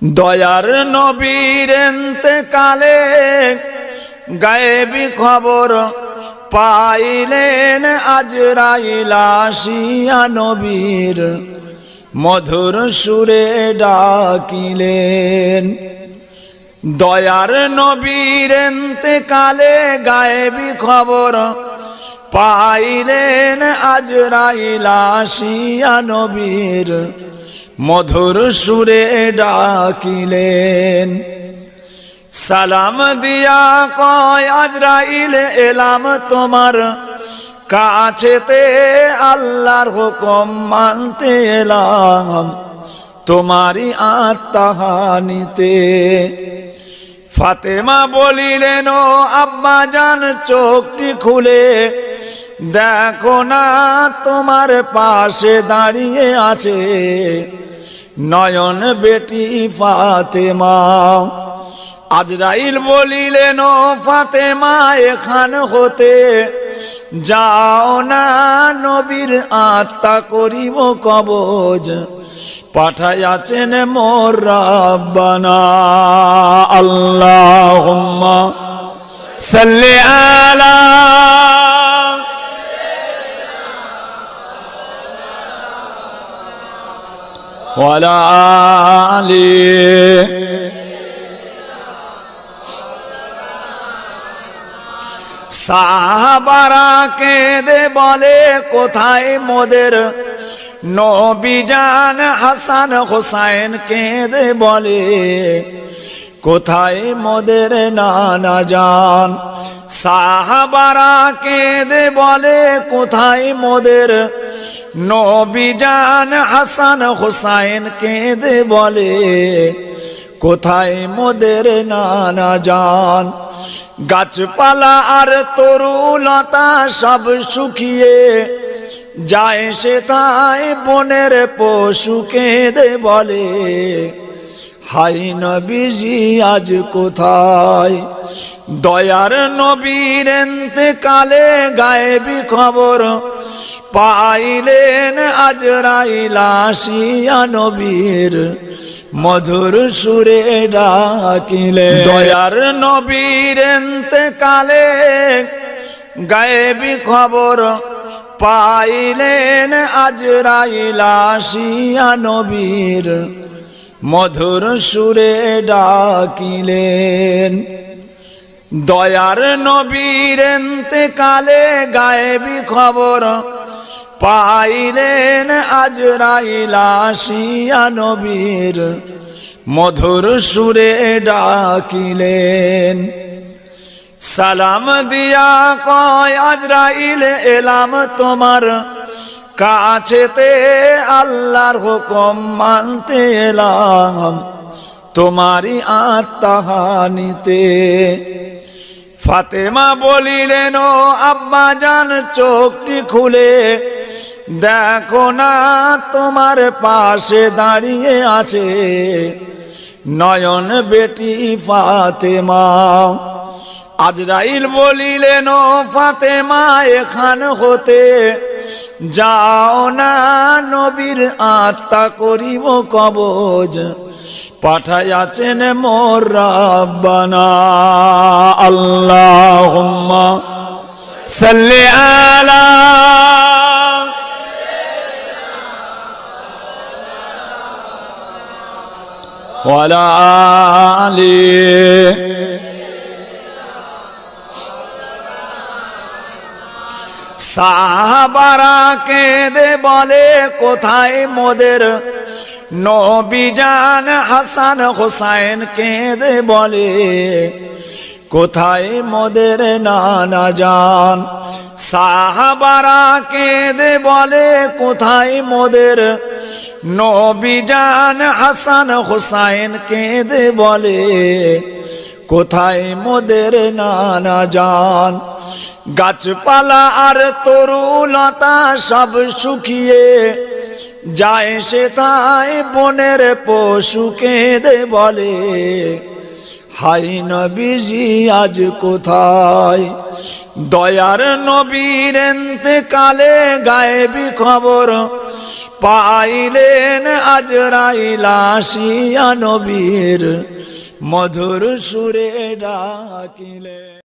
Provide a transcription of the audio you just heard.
দয়ার নবীর ইন্তেকালে গায়েবী খবর পাইলেন আজরাইল আসিয়া নবীর মধুর সুরে ডাকিলেন। দয়ার নবীর ইন্তেকালে গায়েবী খবর পাইলেন আজরাইল আসিয়া নবীর মধুর সুরে ডাকিলেন। সালাম দিয়া কয় আজরাইল এলাম তোমার কাছেতে, আল্লাহর হুকুম মানতে এলাম তোমারই আত্মা নিতে। ফাতেমা বলিলেন ও আব্বা জান চোখটি খুলে দেখো না তোমার পাশে দাঁড়িয়ে আছে নয়ন বেটি ফাতেমা। আজরাইল বলিলেন ও ফাতেমা এখান হতে যাও না, নবীর আত্মা করিব কবজ পাঠাইয়াছেন মোর রাব্বানা। আল্লাহুম্মা সাল্লি আলা ওয়ালা আলি। সাহাবারা কেঁদে বলে কোথায় মোদের নবীজান, হাসান হোসাইন কেঁদে বলে কোথায় মোদের নানা জান। সাহাবারা কেঁদে বলে কোথায় মোদের নবীজান, হাসান হোসাইন কেঁদে বলে কোথায় মোদের নানা জান। গাছপালা আর তরুলতা সব শুকিয়ে যায় সে তাই বনের পশু কেঁদে বলে হাই নবীজি আজ কোথায়। দয়ার নবীর ইন্তেকালে গায়েবী খবর পাইলেন আজরাইল আসিয়া নবীর মধুর সুরে ডাকিলেন। দয়ার নবীর ইন্তেকালে গায়েবী খবর পাইলেন আজরাইল আসিয়া নবীর মধুর সুরে ডাকিলেন। দয়ার নবীর ইন্তেকালে গায়েবী খবর পাইলেন আজরাইল আসিয়া নবীর মধুর সুরে ডাকিলেন। সালাম দিয়া কয় আজরাইল এলাম তোমার কাছেতে, আল্লাহর হুকুম মানতে এলাম তোমারই আত্মা নিতে। ফাতেমা বলিলেন ও আব্বা জান চোখটি খুলে দেখো না তোমার পাশে দাঁড়িয়ে আছে নয়ন বেটি ফাতেমা। আজরাইল বলিলেন ও ফাতেমা এখান হতে যাও না, নবীর আত্মা করিব কবজ পাঠাইয়াছেন মোর রাব্বানা। আল্লাহুম্মা সাল্লি আলা ওয়ালা আলি। সাহাবারা কেঁদে বলে কোথায় মোদের নবীজান, হাসান হোসাইন কেঁদে বলে কোথায় মোদের নানা জান। সাহাবারা কেঁদে বলে কোথায় মোদের নবীজান, হাসান হোসাইন কেঁদে বলে কোথায় মোদের নানা জান। গাছপালা আর তরুলতা সব শুকিয়ে যায় সে তাই বনের পশু কেঁদে বলে হাই নবীজি আজ কোথায়? দয়ার নবীর ইন্তেকালে গায়েবী খবর পাইলেন আজরাইল আসিয়া নবীর মধুর সুরে ডাকিলেন।